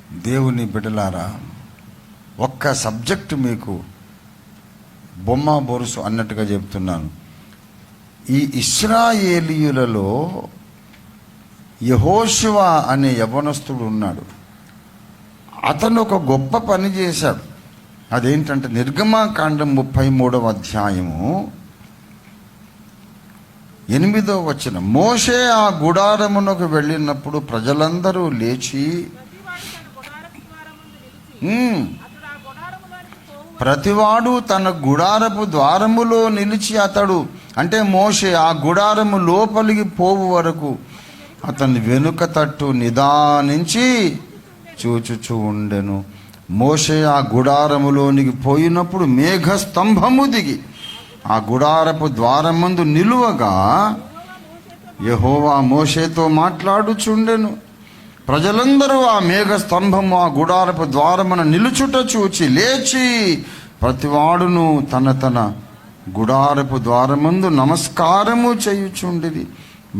దేవుని బిడ్డలారా, ఒక్క సబ్జెక్టు మీకు బొమ్మ బొరుసు అన్నట్టుగా చెప్తున్నాను. ఈ ఇశ్రాయేలీయులలో యెహోషువ అనే యవ్వనస్తుడు ఉన్నాడు. అతను ఒక గొప్ప పని చేశాడు. అదేంటంటే నిర్గమాకాండం 33వ అధ్యాయము 8వ వచనం. మోషే ఆ గుడారమునకు వెళ్ళినప్పుడు ప్రజలందరూ లేచి, ప్రతివాడు తన గుడారపు ద్వారములో నిలిచి అతడు అంటే మోషే ఆ గుడారము లోపలికి పోవు వరకు అతని వెనుక తట్టు నిదానించి చూచుచూ ఉండెను. మోషే ఆ గుడారములోనికి పోయినప్పుడు మేఘస్తంభము దిగి ఆ గుడారపు ద్వారమందు నిలువగా యెహోవా మోషేతో మాట్లాడుచుండెను. ప్రజలందరూ ఆ మేఘస్తంభము ఆ గుడారపు ద్వారమున నిలుచుట చూచి లేచి ప్రతివాడును తన తన గుడారపు ద్వారమందు నమస్కారము చేయుచుండిరి.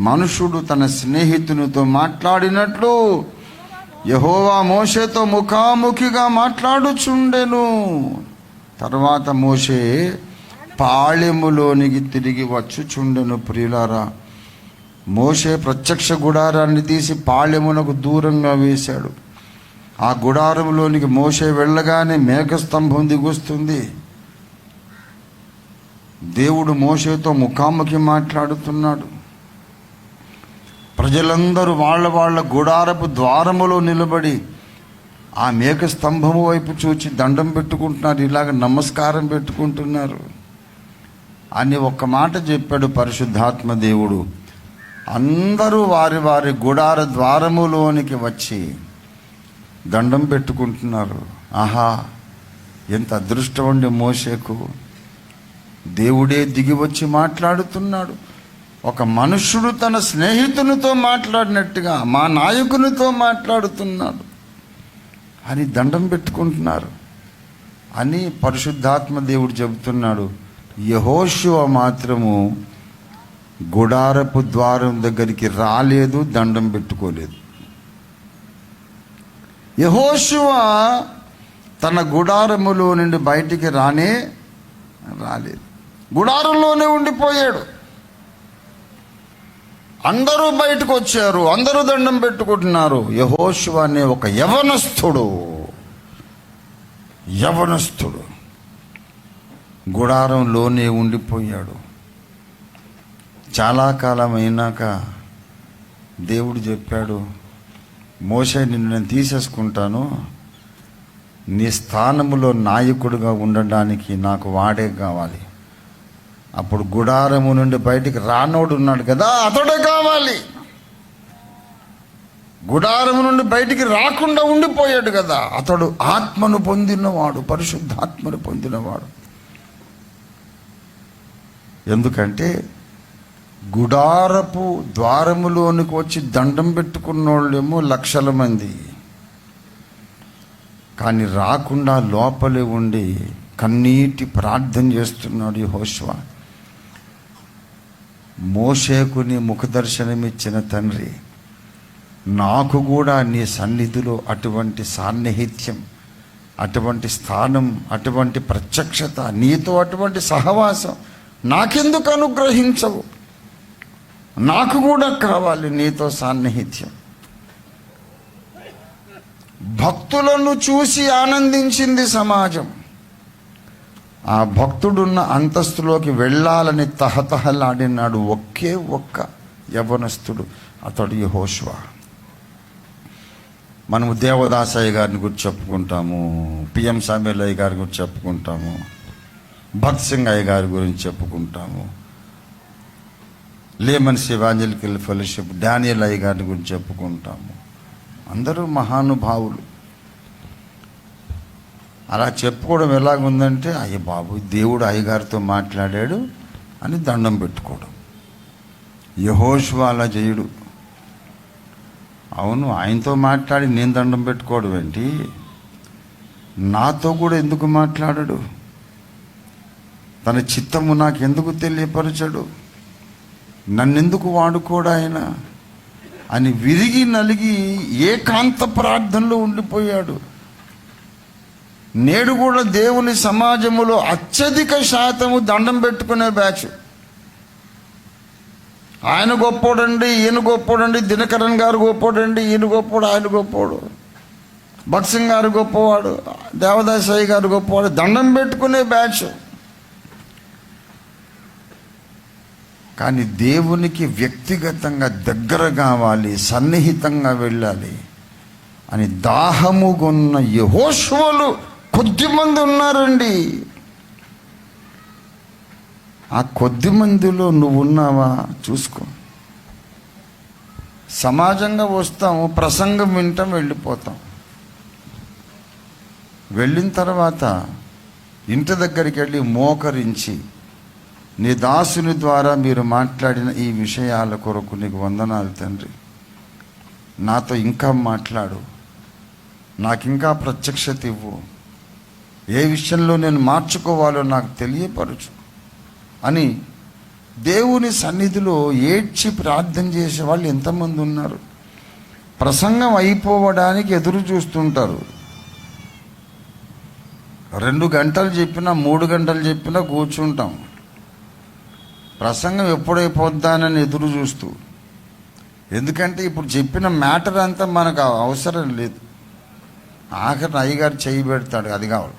మనుషుడు తన స్నేహితునితో మాట్లాడినట్లు యెహోవా మోషేతో ముఖాముఖిగా మాట్లాడుచుండెను. తర్వాత మోషే పాళెములోనికి తిరిగి వచ్చుచుండెను. ప్రియులారా, మోషే ప్రత్యక్ష గుడారాన్ని తీసి పాళెమునకు దూరంగా వేశాడు. ఆ గుడారంలోనికి మోషే వెళ్ళగానే మేఘస్తంభం దిగొస్తుంది. దేవుడు మోషేతో ముఖాముఖి మాట్లాడుతున్నాడు. ప్రజలందరూ వాళ్ళ గుడారపు ద్వారములో నిలబడి ఆ మేఘస్తంభము వైపు చూచి దండం పెట్టుకుంటున్నారు, ఇలాగ నమస్కారం పెట్టుకుంటున్నారు అని ఒక్క మాట చెప్పాడు పరిశుద్ధాత్మ దేవుడు. అందరూ వారి వారి గుడార ద్వారములోనికి వచ్చి దండం పెట్టుకుంటున్నారు. ఆహా, ఎంత అదృష్టం అండి మోషేకు. దేవుడే దిగి వచ్చి మాట్లాడుతున్నాడు. ఒక మనుష్యుడు తన స్నేహితునితో మాట్లాడినట్టుగా మా నాయకునితో మాట్లాడుతున్నాడు అని దండం పెట్టుకుంటున్నారు అని పరిశుద్ధాత్మ దేవుడు చెబుతున్నాడు. యెహోషువ మాత్రము గుడారపు ద్వారం దగ్గరికి రాలేదు, దండం పెట్టుకోలేదు. యెహోషువ తన గుడారములో నుండి బయటికి రాలేదు, గుడారంలోనే ఉండిపోయాడు. అందరూ బయటకు వచ్చారు, అందరూ దండం పెట్టుకుంటున్నారు. యెహోషువ అనే ఒక యవనస్తుడు గుడారంలోనే ఉండిపోయాడు. చాలా కాలం అయినాక దేవుడు చెప్పాడు, మోషే నిన్ను నేను తీసేసుకుంటాను, నీ స్థానములో నాయకుడిగా ఉండడానికి నాకు వాడే కావాలి. అప్పుడు గుడారము నుండి బయటికి రానోడు ఉన్నాడు కదా, అతడే కావాలి. గుడారము నుండి బయటికి రాకుండా ఉండిపోయాడు కదా, అతడు ఆత్మను పొందినవాడు, పరిశుద్ధాత్మను పొందినవాడు. ఎందుకంటే గుడారపు ద్వారములోనికి వచ్చి దండం పెట్టుకున్నోళ్ళేమో లక్షల మంది, కానీ రాకుండా లోపలే ఉండి కన్నీటి ప్రార్థన చేస్తున్నాడు యెహోషువ. మోషేకు నీ ముఖదర్శనమిచ్చిన తండ్రి, నాకు కూడా నీ సన్నిధిలో అటువంటి సాన్నిహిత్యం, అటువంటి స్థానం, అటువంటి ప్రత్యక్షత, నీతో అటువంటి సహవాసం నాకెందుకు అనుగ్రహించవు? నాకు కూడా కావాలి నీతో సాన్నిహిత్యం. భక్తులను చూసి ఆనందించింది సమాజం. ఆ భక్తుడున్న అంతస్తులోకి వెళ్ళాలని తహతహలాడినాడు ఒకే ఒక్క యవ్వనస్తుడు, అతడు యెహోషువ. మనము దేవదాసయ్య గారిని గురించి చెప్పుకుంటాము, పిఎం సామ్యూల్ అయ్య గారి గురించి చెప్పుకుంటాము, భక్త్ సింగ్ అయ్య గారి గురించి చెప్పుకుంటాము, లేమన్స్ ఎవాంజలికల్ ఫెలోషిప్ డానియల్ అయ్య గారి గురించి చెప్పుకుంటాము. అందరూ మహానుభావులు. అలా చెప్పుకోవడం ఎలాగుందంటే, అయ్య బాబు దేవుడు అయ్యగారితో మాట్లాడాడు అని దండం పెట్టుకోవడం. యెహోషువ అలా చేయడు. అవును, ఆయనతో మాట్లాడి నేను దండం పెట్టుకోవడం ఏంటి? నాతో కూడా ఎందుకు మాట్లాడడు? తన చిత్తము నాకు ఎందుకు తెలియపరచడు? నన్నెందుకు వాడుకోడు ఆయన? అని విరిగి నలిగి ఏకాంత ప్రార్థనలో ఉండిపోయాడు. నేడు కూడా దేవుని సమాజములో అత్యధిక శాతము దండం పెట్టుకునే బ్యాచ్. ఆయన గొప్పోడండి, ఈయన గొప్పోడండి, దినకరన్ గారు గొప్పోడండి, ఈయన గొప్పోడు, ఆయన గొప్పోడు, భక్సింగ్ గారు గొప్పవాడు, దేవదాసాయి గారు గొప్పవాడు, దండం పెట్టుకునే బ్యాచ్. కానీ దేవునికి వ్యక్తిగతంగా దగ్గర కావాలి, సన్నిహితంగా వెళ్ళాలి అని దాహముగొన్న యెహోషువలు కొద్దిమంది ఉన్నారండి. ఆ కొద్ది మందిలో నువ్వు ఉన్నావా చూసుకో. సమాజంగా వస్తాము, ప్రసంగం వింటాం, వెళ్ళిపోతాం. వెళ్ళిన తర్వాత ఇంటి దగ్గరికి వెళ్ళి మోకరించి, నీ దాసుని ద్వారా మీరు మాట్లాడిన ఈ విషయాల కొరకు నీకు వందనాలు తండ్రి, నాతో ఇంకా మాట్లాడు, నాకు ఇంకా ప్రత్యక్షత ఇవ్వు, ఏ విషయంలో నేను మార్చుకోవాలో నాకు తెలియపరచు అని దేవుని సన్నిధిలో ఏడ్చి ప్రార్థన చేసే వాళ్ళు ఎంతమంది ఉన్నారు. ప్రసంగం అయిపోవడానికి ఎదురు చూస్తుంటారు. 2 గంటలు చెప్పినా 3 గంటలు చెప్పినా కూర్చుంటాం, ప్రసంగం ఎప్పుడైపోద్దానని ఎదురు చూస్తూ. ఎందుకంటే ఇప్పుడు చెప్పిన మ్యాటర్ అంతా మనకు అవసరం లేదు. ఆఖరి అయ్యగారు చేయి పెడతాడు, అది కావాలి.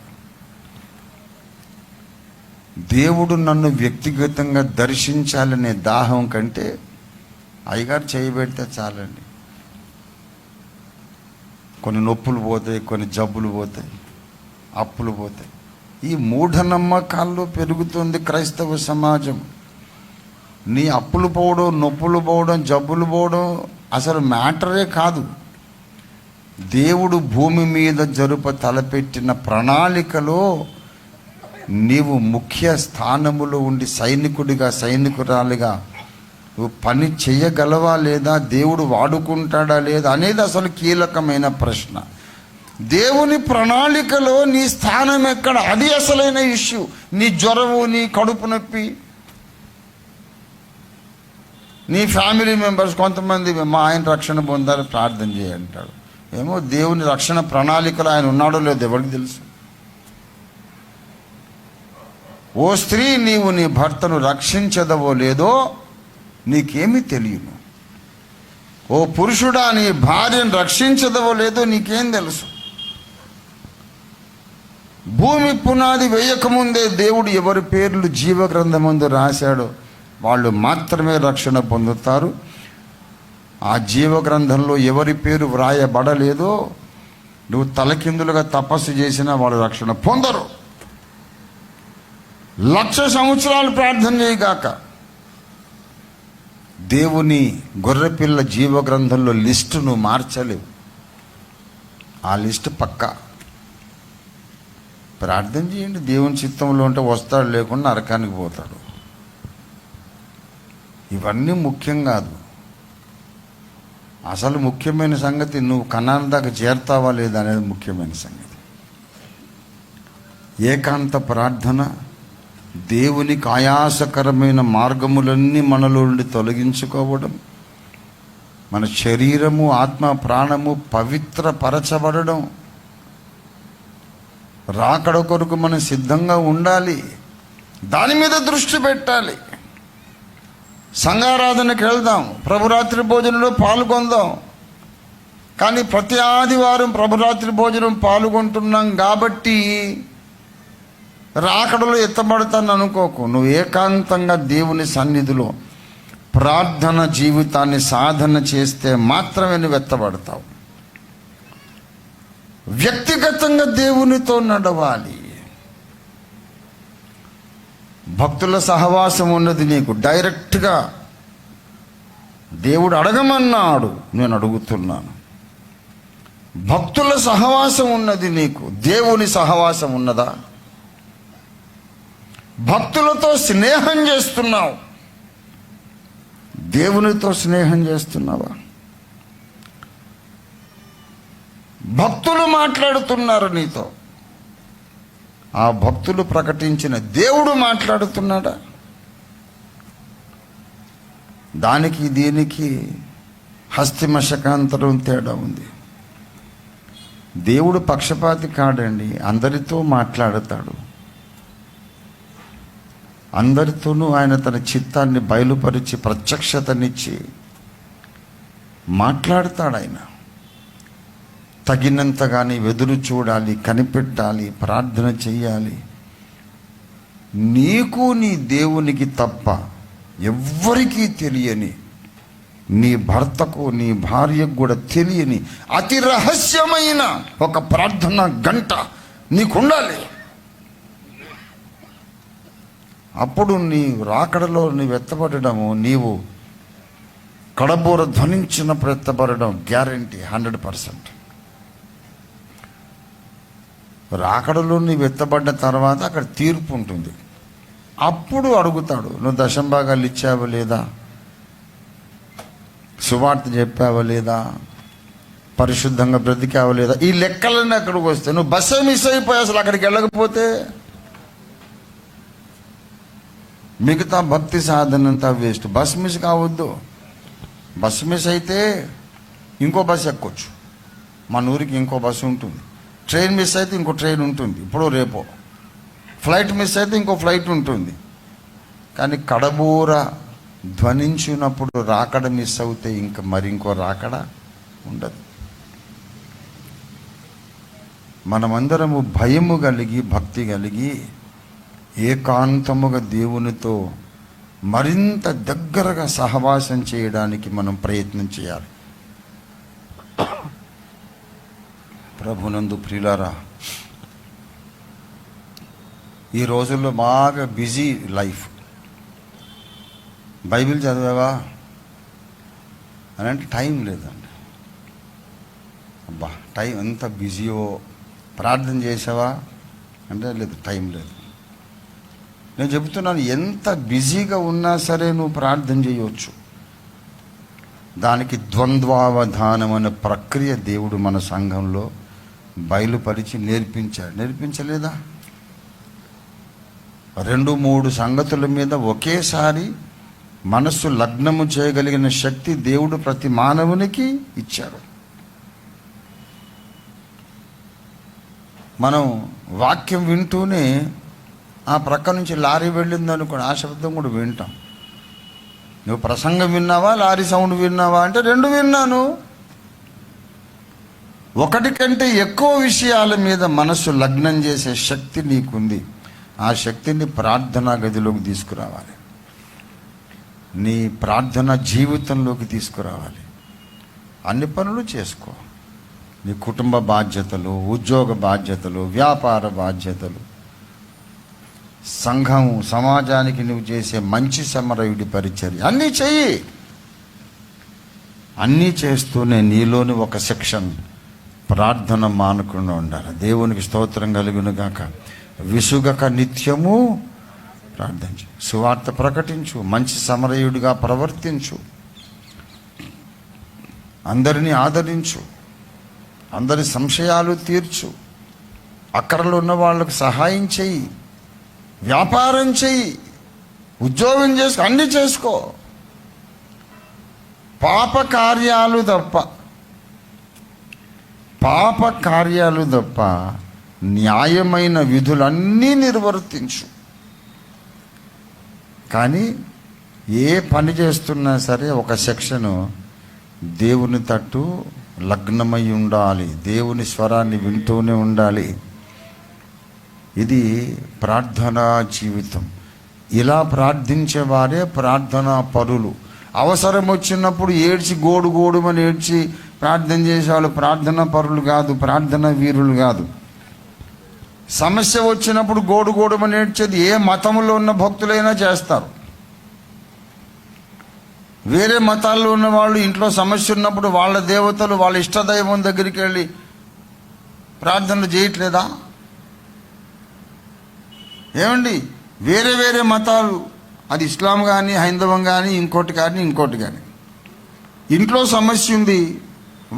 దేవుడు నన్ను వ్యక్తిగతంగా దర్శించాలనే దాహం కంటే అయ్యగారు చేయి పెడితే చాలండి. కొన్ని నొప్పులు పోతాయి, కొన్ని జబ్బులు పోతాయి, అప్పులు పోతాయి. ఈ మూఢనమ్మకాల్లో పెరుగుతుంది క్రైస్తవ సమాజం. నీ అప్పులు పోవడం, నొప్పులు పోవడం, జబ్బులు పోవడం అసలు మ్యాటరే కాదు. దేవుడు భూమి మీద తలపెట్టిన ప్రణాళికలో నీవు ముఖ్య స్థానములో ఉండి సైనికుడిగా, సైనికురాలిగా నువ్వు పని చేయగలవా లేదా, దేవుడు వాడుకుంటాడా లేదా అనేది అసలు కీలకమైన ప్రశ్న. దేవుని ప్రణాళికలో నీ స్థానం ఎక్కడ, అది అసలైన ఇష్యూ. నీ జ్వరము, నీ కడుపు నొప్పి, నీ ఫ్యామిలీ మెంబర్స్ కొంతమంది మా ఆయన రక్షణ పొందాలి ప్రార్థన చేయంటాడు. ఏమో దేవుని రక్షణ ప్రణాళికలో ఆయన ఉన్నాడో లేదో ఎవరికి తెలుసు. ఓ స్త్రీ, నీవు నీ భర్తను రక్షించదవో లేదో నీకేమీ తెలియను. ఓ పురుషుడా, నీ భార్యను రక్షించదవో లేదో నీకేం తెలుసు. భూమి పునాది వేయకముందే దేవుడు ఎవరి పేర్లు జీవగ్రంథమందు రాశాడో వాళ్ళు మాత్రమే రక్షణ పొందుతారు. ఆ జీవగ్రంథంలో ఎవరి పేరు వ్రాయబడలేదో నువ్వు తలకిందులుగా తపస్సు చేసినా వాళ్ళు రక్షణ పొందరు. 1,00,000 సంవత్సరాలు ప్రార్థన చేయగాక దేవుని గొర్రెపిల్ల జీవగ్రంథంలో లిస్టు నువ్వు మార్చలేవు. ఆ లిస్టు పక్కా. ప్రార్థన చేయండి, దేవుని చిత్తంలో ఉంటే వస్తాడు, లేకుండా నరకానికి పోతాడు. ఇవన్నీ ముఖ్యం కాదు. అసలు ముఖ్యమైన సంగతి నువ్వు కనాన్ దాకా చేరతావా లేదా అనేది ముఖ్యమైన సంగతి. ఏకాంత ప్రార్థన దేవునికి ఆయాసకరమైన మార్గములన్నీ మనలో నుండి తొలగించుకోవడం, మన శరీరము, ఆత్మ, ప్రాణము పవిత్రపరచబడడం, రాకడ కొరకు మనం సిద్ధంగా ఉండాలి. దాని మీద దృష్టి పెట్టాలి. సంఘారాధనకి వెళ్దాం, ప్రభురాత్రి భోజనంలో పాల్గొందాం. కానీ ప్రతి ఆదివారం ప్రభురాత్రి భోజనం పాల్గొంటున్నాం కాబట్టి రాకడలో ఎత్తబడతాను అనుకోకు. నువ్వు ఏకాంతంగా దేవుని సన్నిధిలో ప్రార్థన జీవితాన్ని సాధన చేస్తే మాత్రమే నువ్వు ఎత్తబడతావు. వ్యక్తిగతంగా దేవునితో నడవాలి. భక్తుల సహవాసం ఉన్నది నీకు. డైరెక్ట్గా దేవుడు అడగమన్నాడు, నేను అడుగుతున్నాను. భక్తుల సహవాసం ఉన్నది నీకు. దేవుని సహవాసం ఉన్నదా? భక్తులతో స్నేహం చేస్తున్నావు, దేవునితో స్నేహం చేస్తున్నావా? భక్తులు మాట్లాడుతున్నారు నీతో, ఆ భక్తులు ప్రకటించిన దేవుడు మాట్లాడుతున్నాడా? దానికి దీనికి హస్తిమశకాంతరం తేడా ఉంది. దేవుడు పక్షపాతి కాడండి, అందరితో మాట్లాడతాడు. అందరితోనూ ఆయన తన చిత్తాన్ని బయలుపరిచి ప్రత్యక్షతనిచ్చి మాట్లాడతాడు. ఆయన తగినంతగానే ఎదురు చూడాలి, కనిపెట్టాలి, ప్రార్థన చెయ్యాలి. నీకు నీ దేవునికి తప్ప ఎవ్వరికీ తెలియని, నీ భర్తకు నీ భార్యకు కూడా తెలియని అతి రహస్యమైన ఒక ప్రార్థన గంట నీకుండాలి. అప్పుడు నీ రాకడలో నీవు ఎత్తబడము, నీవు కడబోర ధ్వనించినప్పుడు ఎత్తబడడం గ్యారంటీ 100%. రాకడలో నీవు ఎత్తబడ్డ తర్వాత అక్కడ తీర్పు ఉంటుంది. అప్పుడు అడుగుతాడు, నువ్వు దశంభాగాలు ఇచ్చావా లేదా, సువార్త చెప్పావా లేదా, పరిశుద్ధంగా బ్రతికావా లేదా. ఈ లెక్కలన్నీ అక్కడికి వస్తే నువ్వు బస్సే మిస్ అయిపోయి అసలు అక్కడికి వెళ్ళకపోతే మిగతా భక్తి సాధన అంతా వేస్ట్. బస్ మిస్ కావద్దు. బస్ మిస్ అయితే ఇంకో బస్సు ఎక్కొచ్చు, మన ఊరికి ఇంకో బస్సు ఉంటుంది. ట్రైన్ మిస్ అయితే ఇంకో ట్రైన్ ఉంటుంది, ఇప్పుడు రేపో. ఫ్లైట్ మిస్ అయితే ఇంకో ఫ్లైట్ ఉంటుంది. కానీ కడబూర ధ్వనించినప్పుడు రాకడ మిస్ అవుతే ఇంకా మరి ఇంకో రాకడ ఉండదు. మనమందరము భయము కలిగి, భక్తి కలిగి, ఏకాంతముగా దేవునితో మరింత దగ్గరగా సహవాసం చేయడానికి మనం ప్రయత్నం చేయాలి. ప్రభునందు ప్రియులారా, ఈ రోజుల్లో బాగా బిజీ లైఫ్. బైబిల్ చదివావా అని అంటే టైం లేదండి. అబ్బా టైం ఎంత బిజీయో. ప్రార్థన చేసావా అంటే లేదు, టైం లేదు. నేను చెబుతున్నాను, ఎంత బిజీగా ఉన్నా సరే నువ్వు ప్రార్థన చేయవచ్చు. దానికి ద్వంద్వావధానం అనే ప్రక్రియ దేవుడు మన సంఘంలో బయలుపరిచి నేర్పించాడు. నేర్పించలేదా? 2-3 సంగతుల మీద ఒకేసారి మనస్సు లగ్నము చేయగలిగిన శక్తి దేవుడు ప్రతి మానవునికి ఇచ్చాడు. మనం వాక్యం వింటూనే ఆ ప్రక్క నుంచి లారీ వెళ్ళింది అనుకోండి, ఆ శబ్దం కూడా వింటాం. నువ్వు ప్రసంగం విన్నావా, లారీ సౌండ్ విన్నావా అంటే 2 విన్నాను. ఒకటి కంటే ఎక్కువ విషయాల మీద మనస్సు లగ్నం చేసే శక్తి నీకుంది. ఆ శక్తిని ప్రార్థనా గదిలోకి తీసుకురావాలి, నీ ప్రార్థన జీవితంలోకి తీసుకురావాలి. అన్ని పనులు చేసుకో. నీ కుటుంబ బాధ్యతలు, ఉద్యోగ బాధ్యతలు, వ్యాపార బాధ్యతలు, సంఘం, సమాజానికి నువ్వు చేసే మంచి సమరయుడి పరిచర్య అన్నీ చెయ్యి. అన్నీ చేస్తూనే నీలోని ఒక సెక్షన్ ప్రార్థన మానకుండా ఉండాలి. దేవునికి స్తోత్రం కలుగును గాక. విసుగక నిత్యము ప్రార్థించు, సువార్త ప్రకటించు, మంచి సమరయుడిగా ప్రవర్తించు, అందరినీ ఆదరించు, అందరి సంశయాలు తీర్చు, అక్కరలో ఉన్న వాళ్ళకు సహాయం చెయ్యి, వ్యాపారం చెయ్యి, ఉద్యోగం చేసుకో, అన్నీ చేసుకో. పాప కార్యాలు తప్ప న్యాయమైన విధులన్నీ నిర్వర్తించు. కానీ ఏ పని చేస్తున్నా సరే ఒక సెక్షను దేవుని తట్టు లగ్నమై ఉండాలి, దేవుని స్వరాన్ని వింటూనే ఉండాలి. ఇది ప్రార్థనా జీవితం. ఇలా ప్రార్థించేవారే ప్రార్థనా పరులు. అవసరం వచ్చినప్పుడు ఏడ్చి గోడుమని ఏడ్చి ప్రార్థన చేసేవాళ్ళు ప్రార్థనా పరులు కాదు, ప్రార్థనా వీరులు కాదు. సమస్య వచ్చినప్పుడు గోడుమని ఏడ్చేది ఏ మతంలో ఉన్న భక్తులైనా చేస్తారు. వేరే మతాల్లో ఉన్న వాళ్ళు ఇంట్లో సమస్య ఉన్నప్పుడు వాళ్ళ దేవతలు, వాళ్ళ ఇష్టదైవం దగ్గరికి వెళ్ళి ప్రార్థనలు చేయట్లేదా? ఏమండి, వేరే మతాలు, అది ఇస్లాం కానీ, హైందవం కానీ, ఇంకోటి కానీ, ఇంట్లో సమస్య ఉంది,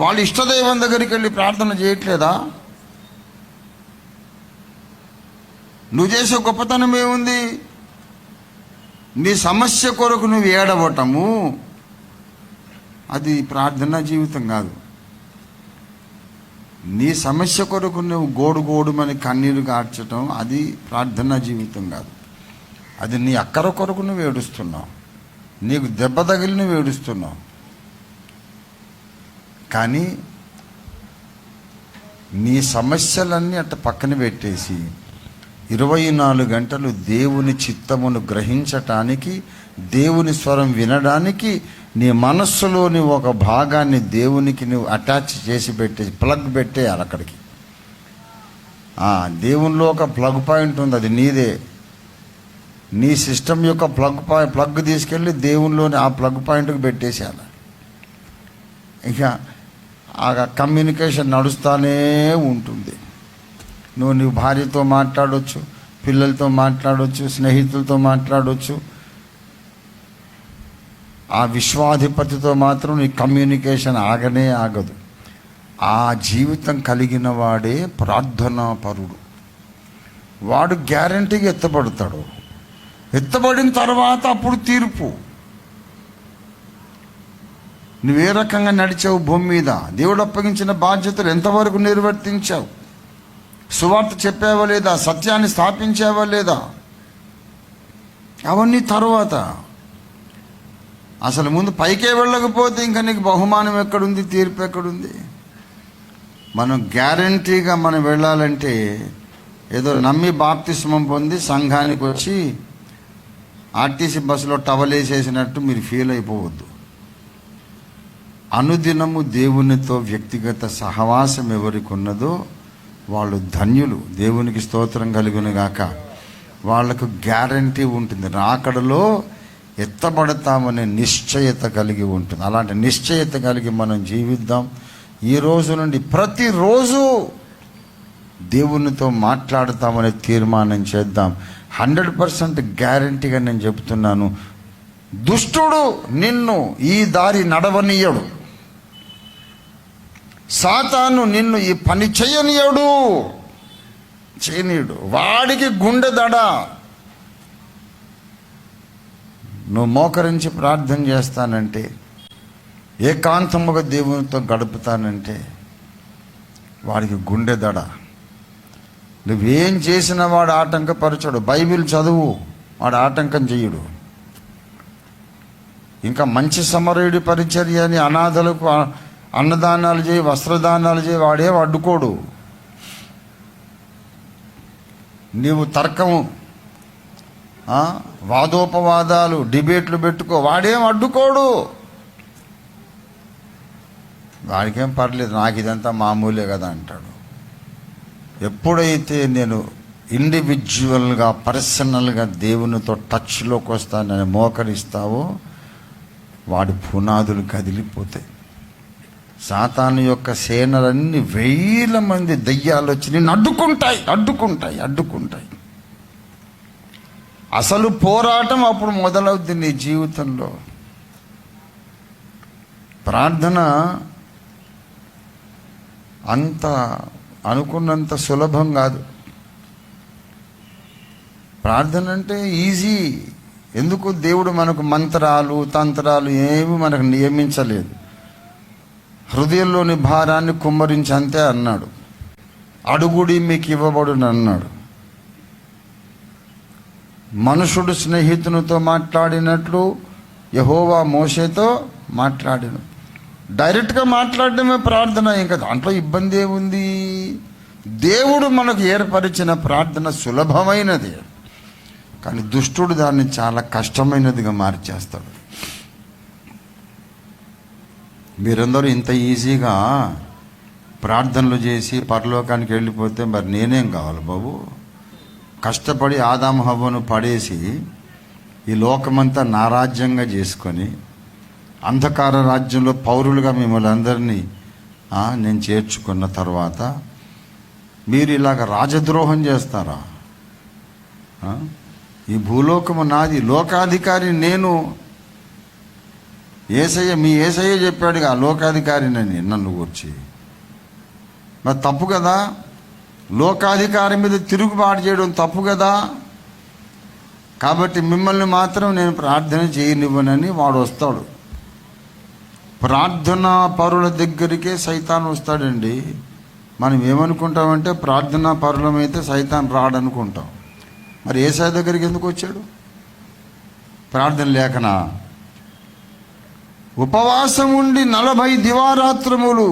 వాళ్ళ ఇష్టదైవం దగ్గరికి వెళ్ళి ప్రార్థన చేయట్లేదా? నువ్వు చేసే గొప్పతనం ఏముంది? నీ సమస్య కొరకు నువ్వు ఏడవటము, అది ప్రార్థనా జీవితం కాదు. నీ సమస్య కొరకు నువ్వు గోడుమని కన్నీరు కార్చటం అది ప్రార్థనా జీవితం కాదు. అది నీ అక్కర కొరకు నువ్వు ఏడుస్తున్నావు, నీకు దెబ్బ తగిలి నువ్వు ఏడుస్తున్నావు. కానీ నీ సమస్యలన్నీ అట్ట పక్కన పెట్టేసి 24 గంటలు దేవుని చిత్తమును గ్రహించటానికి, దేవుని స్వరం వినడానికి నీ మనస్సులోని ఒక భాగాన్ని దేవునికి నువ్వు అటాచ్ చేసి ప్లగ్ పెట్టేయాలి అక్కడికి. దేవునిలో ఒక ప్లగ్ పాయింట్ ఉంది, అది నీదే. నీ సిస్టమ్ యొక్క ప్లగ్ తీసుకెళ్ళి దేవునిలోని ఆ ప్లగ్ పాయింట్కి పెట్టేసేయాలి. ఇక ఆ కమ్యూనికేషన్ నడుస్తూనే ఉంటుంది. నువ్వు భార్యతో మాట్లాడవచ్చు, పిల్లలతో మాట్లాడవచ్చు, స్నేహితులతో మాట్లాడవచ్చు. ఆ విశ్వాధిపతితో మాత్రం నీ కమ్యూనికేషన్ ఆగనే ఆగదు. ఆ జీవితం కలిగిన వాడే ప్రార్థనా పరుడు. వాడు గ్యారంటీగా ఎత్తబడతాడు. ఎత్తబడిన తర్వాత అప్పుడు తీర్పు. నువ్వే రకంగా నడిచావు భూమి మీద, దేవుడు అప్పగించిన బాధ్యతలు ఎంతవరకు నిర్వర్తించావు, సువార్త చెప్పావా లేదా, సత్యాన్ని స్థాపించావా లేదా, అవన్నీ తర్వాత. అసలు ముందు పైకే వెళ్ళకపోతే ఇంకా నీకు బహుమానం ఎక్కడుంది, తీర్పు ఎక్కడుంది? మనం గ్యారంటీగా మనం వెళ్ళాలంటే ఏదో నమ్మి బాప్తిస్మం పొంది సంఘానికి వచ్చి ఆర్టీసీ బస్సులో టవల్ వేసేసినట్టు మీరు ఫీల్ అయిపోవద్దు. అనుదినము దేవునితో వ్యక్తిగత సహవాసం ఎవరికి ఉన్నదో వాళ్ళు ధన్యులు. దేవునికి స్తోత్రం కలుగును గాక. వాళ్లకు గ్యారంటీ ఉంటుంది, రాకడలో ఎత్తబడతామనే నిశ్చయత కలిగి ఉంటుంది. అలాంటి నిశ్చయత కలిగి మనం జీవిద్దాం. ఈ రోజు నుండి ప్రతిరోజు దేవునితో మాట్లాడతామనే తీర్మానం చేద్దాం. 100% గ్యారంటీగా నేను చెప్తున్నాను, దుష్టుడు నిన్ను ఈ దారి నడవనీయడు, సాతాను నిన్ను ఈ పని చేయనీయడు. వాడికి గుండె దడ. నువ్వు మోకరించి ప్రార్థన చేస్తానంటే, ఏకాంతముగా దేవునితో గడుపుతానంటే వాడికి గుండె దడ. నువ్వేం చేసినా వాడు ఆటంకపరచడు. బైబిల్ చదువు, వాడు ఆటంకం చెయ్యడు. ఇంకా మంచి సమరయుడి పరిచర్య అని అనాథలకు అన్నదానాలు చేయి, వస్త్రదానాలు చేయి, వాడేం అడ్డుకోడు. నీవు తర్కము, వాదోపవాదాలు, డిబేట్లు పెట్టుకో, వాడేం అడ్డుకోడు. వాడికేం పర్లేదు, నాకు ఇదంతా మామూలే కదా అంటాడు. ఎప్పుడైతే నేను ఇండివిజువల్గా పర్సనల్గా దేవునితో టచ్లోకి వస్తానని మోకరిస్తావో వాడి పునాదులు కదిలిపోతాయి. సాతాను యొక్క సేనలన్నీ 1000 మంది దయ్యాలు వచ్చి నిన్ను అడ్డుకుంటాయి. అసలు పోరాటం అప్పుడు మొదలవుద్ది నీ జీవితంలో. ప్రార్థన అంత అనుకున్నంత సులభం కాదు. ప్రార్థన అంటే ఈజీ. ఎందుకు? దేవుడు మనకు మంత్రాలు తంత్రాలు ఏమి మనకు నియమించలేదు. హృదయంలోని భారాన్ని కుమ్మరించి అంతే అన్నాడు. అడుగుడి మీకు ఇవ్వబడును అన్నాడు. మనుషుడు స్నేహితునితో మాట్లాడినట్లు యెహోవా మోషేతో మాట్లాడిన. డైరెక్ట్గా మాట్లాడడమే ప్రార్థన. ఇంకా దాంట్లో ఇబ్బంది ఏముంది? దేవుడు మనకు ఏర్పరిచిన ప్రార్థన సులభమైనది, కానీ దుష్టుడు దాన్ని చాలా కష్టమైనదిగా మార్చేస్తాడు. మీరందరూ ఇంత ఈజీగా ప్రార్థనలు చేసి పరలోకానికి వెళ్ళిపోతే మరి నేనేం కావాలి బాబు? కష్టపడి ఆదాము హవ్వను పడేసి ఈ లోకమంతా నా రాజ్యంగా చేసుకొని అంధకార రాజ్యంలో పౌరులుగా మిమ్మల్ని అందరినీ నేను చేర్చుకున్న తర్వాత మీరు ఇలాగ రాజద్రోహం చేస్తారా? ఈ భూలోకము నాది, లోకాధికారి నేను. మీ యేసయ్య చెప్పాడుగా లోకాధికారినని నన్ను గురించి. మరి తప్పు కదా? లోకాధికారి మీద తిరుగుబాటు చేయడం తప్పు కదా? కాబట్టి మిమ్మల్ని మాత్రం నేను ప్రార్థన చేయనివ్వనని వాడు వస్తాడు. ప్రార్థనా పరుల దగ్గరికే సైతాన్ వస్తాడండి. మనం ఏమనుకుంటామంటే ప్రార్థనా పరులమైతే సైతాన్ రాడనుకుంటాం. మరి యేసయ్య దగ్గరికి ఎందుకు వచ్చాడు? ప్రార్థన లేకనా? ఉపవాసం ఉండి 40 దివారాత్రములు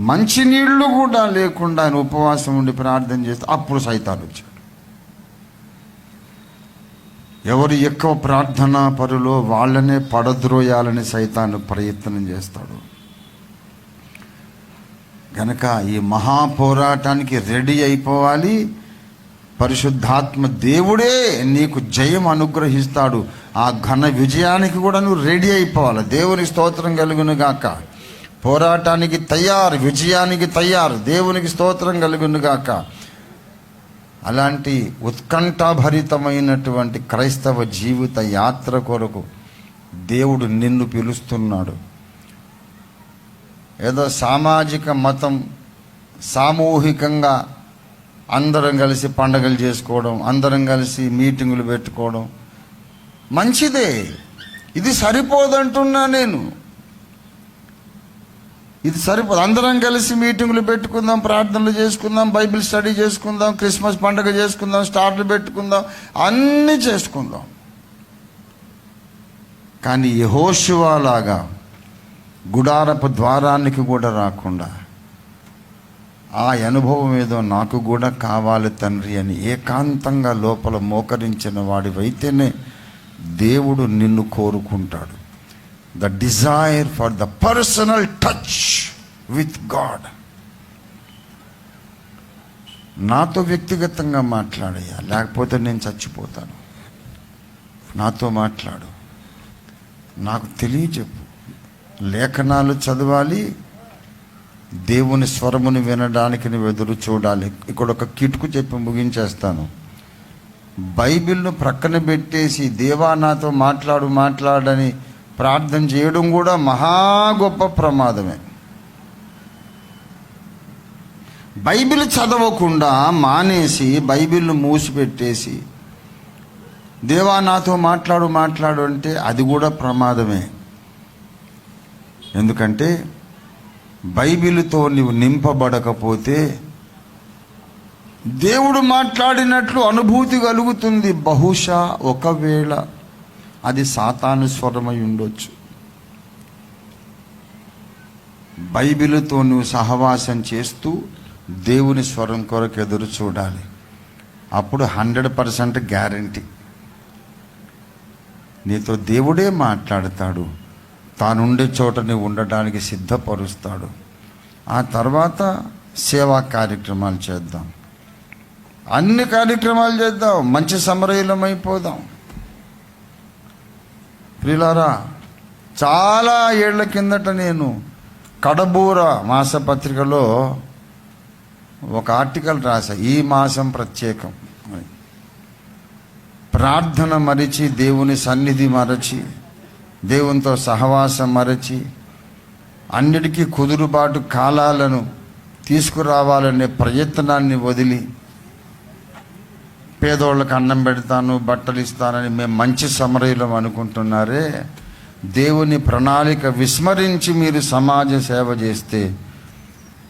మంచినీళ్లు కూడా లేకుండా ఆయన ఉపవాసం ఉండి ప్రార్థన చేస్తే అప్పుడు సైతాన్ వచ్చాడు. ఎవరు ఎక్కువ ప్రార్థనా పరులో వాళ్ళనే పడద్రోయాలని సైతాను ప్రయత్నం చేస్తాడు. కనుక ఈ మహాపోరాటానికి రెడీ అయిపోవాలి. పరిశుద్ధాత్మ దేవుడే నీకు జయం అనుగ్రహిస్తాడు. ఆ ఘన విజయానికి కూడా నువ్వు రెడీ అయిపోవాలి. దేవుని స్తోత్రం కలుగును గాక. పోరాటానికి తయారు, విజయానికి తయారు. దేవునికి స్తోత్రం కలుగును గాక. అలాంటి ఉత్కంఠాభరితమైనటువంటి క్రైస్తవ జీవిత యాత్ర కొరకు దేవుడు నిన్ను పిలుస్తున్నాడు. ఏదో సామాజిక మతం, సామూహికంగా అందరం కలిసి పండగలు చేసుకోవడం, అందరం కలిసి మీటింగులు పెట్టుకోవడం మంచిదే. ఇది సరిపోదంటున్నా నేను. ఇది సరిపోదు. అందరం కలిసి మీటింగులు పెట్టుకుందాం, ప్రార్థనలు చేసుకుందాం, బైబిల్ స్టడీ చేసుకుందాం, క్రిస్మస్ పండుగ చేసుకుందాం, స్టార్లు పెట్టుకుందాం, అన్నీ చేసుకుందాం. కానీ యెహోషువ లాగా గుడారపు ద్వారానికి కూడా రాకుండా ఆ అనుభవం ఏదో నాకు కూడా కావాలి తండ్రి అని ఏకాంతంగా లోపల మోకరించిన వాడివైతేనే దేవుడు నిన్ను కోరుకుంటాడు. The desire for the personal touch with God. నాతో వ్యక్తిగతంగా మాట్లాడయ్యా, లేకపోతే నేను చచ్చిపోతాను. నాతో మాట్లాడు, నాకు తెలియజెప్పు. లేఖనాలు చదవాలి, దేవుని స్వరమును వినడానికి నువ్వు ఎదురు చూడాలి. ఇక్కడ ఒక కిటుకు చెప్పి ముగించేస్తాను. బైబిల్ను ప్రక్కన పెట్టేసి దేవా నాతో మాట్లాడని ప్రార్థన చేయడం కూడా మహా గొప్ప ప్రమాదమే. బైబిల్ చదవకుండా మానేసి బైబిల్ను మూసిపెట్టేసి దేవా నాతో మాట్లాడు అంటే అది కూడా ప్రమాదమే. ఎందుకంటే బైబిల్తో నీవు నింపబడకపోతే దేవుడు మాట్లాడినట్లు అనుభూతి కలుగుతుంది. బహుశా ఒకవేళ అది సాతాను స్వరమై ఉండొచ్చు. బైబిల్తో నువ్వు సహవాసం చేస్తూ దేవుని స్వరం కొరకు ఎదురు చూడాలి. అప్పుడు 100% గ్యారంటీ నీతో దేవుడే మాట్లాడతాడు. తానుండే చోట నువ్వు ఉండడానికి సిద్ధపరుస్తాడు. ఆ తర్వాత సేవా కార్యక్రమాలు చేద్దాం, అన్ని కార్యక్రమాలు చేద్దాం, మంచి సమరయులం అయిపోదాం. ప్రియులారా, చాలా ఏళ్ల కిందట నేను కడబూర మాసపత్రికలో ఒక ఆర్టికల్ రాశా. ఈ మాసం ప్రత్యేకం. ప్రార్థన మరిచి, దేవుని సన్నిధి మరచి, దేవునితో సహవాసం మరచి, అన్నిటికీ కుదురుబాటు కాలాలను తీసుకురావాలనే ప్రయత్నాన్ని వదిలి పేదోళ్ళకి అన్నం పెడతాను, బట్టలు ఇస్తానని మేము మంచి సమరయులం అనుకుంటున్నారే. దేవుని ప్రణాళిక విస్మరించి మీరు సమాజ సేవ చేస్తే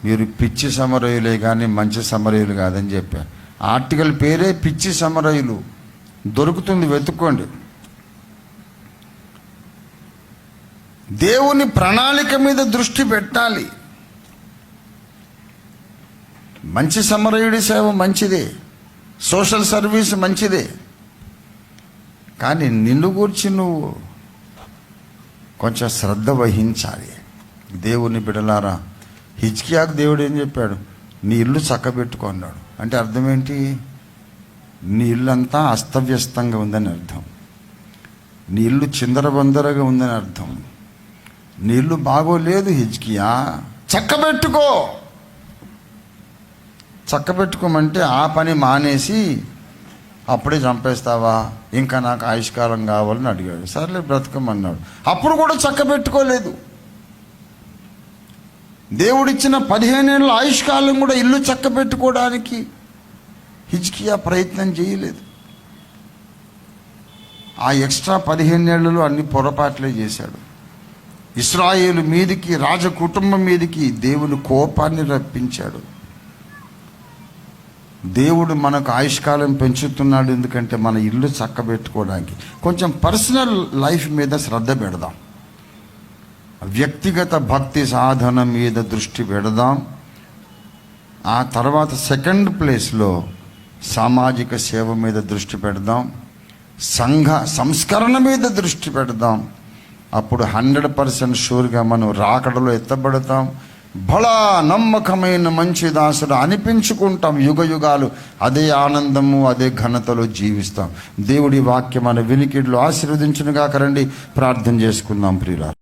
మీరు పిచ్చి సమరయులే కానీ మంచి సమరయులు కాదని చెప్పారు. ఆర్టికల్ పేరే పిచ్చి సమరయులు. దొరుకుతుంది, వెతుక్కోండి. దేవుని ప్రణాళిక మీద దృష్టి పెట్టాలి. మంచి సమరయుడి సేవ మంచిదే, సోషల్ సర్వీస్ మంచిదే. కానీ నిన్ను గూర్చి నువ్వు కొంచెం శ్రద్ధ వహించాలి. దేవుని బిడలారా, హిజ్కియాకు దేవుడు ఏం చెప్పాడు? నీ ఇల్లు చక్కబెట్టుకో అన్నాడు. అంటే అర్థం ఏంటి? నీ ఇల్లు అంతా అస్తవ్యస్తంగా ఉందని అర్థం. నీ ఇల్లు చిందరబందరగా ఉందని అర్థం. నీ ఇల్లు బాగోలేదు హిజ్కియా, చక్కబెట్టుకో. చక్కబెట్టుకోమంటే ఆ పని మానేసి అప్పుడే చంపేస్తావా, ఇంకా నాకు ఆయుష్కాలం కావాలని అడిగాడు. సర్లే బ్రతకమన్నాడు. అప్పుడు కూడా చక్కబెట్టుకోలేదు. దేవుడిచ్చిన 15 ఏళ్ళ ఆయుష్కాలం కూడా ఇల్లు చక్కబెట్టుకోవడానికి హిజ్కియా ప్రయత్నం చేయలేదు. ఆ ఎక్స్ట్రా 15 ఏళ్లలో అన్ని పొరపాట్లే చేశాడు. ఇశ్రాయేలు మీదికి, రాజకుటుంబం మీదికి దేవుని కోపాన్ని రప్పించాడు. దేవుడు మనకు ఆయుష్కాలం పెంచుతున్నాడు ఎందుకంటే మన ఇల్లు చక్కబెట్టుకోవడానికి. కొంచెం పర్సనల్ లైఫ్ మీద శ్రద్ధ పెడదాం, వ్యక్తిగత భక్తి సాధన మీద దృష్టి పెడదాం. ఆ తర్వాత సెకండ్ ప్లేస్లో సామాజిక సేవ మీద దృష్టి పెడదాం, సంఘ సంస్కరణ మీద దృష్టి పెడదాం. అప్పుడు 100% షూర్గా మనం రాకడలో ఎత్తబడతాం. బలా నమ్మకమైన మంచి దాసుడు అనిపించుకుంటాం. యుగ యుగాలు అదే ఆనందము, అదే ఘనతలో జీవిస్తాం. దేవుడి వాక్యం మన వినికిడిలో ఆశీర్వదించునుగాక. రండి ప్రార్థన చేసుకుందాం ప్రియులారా.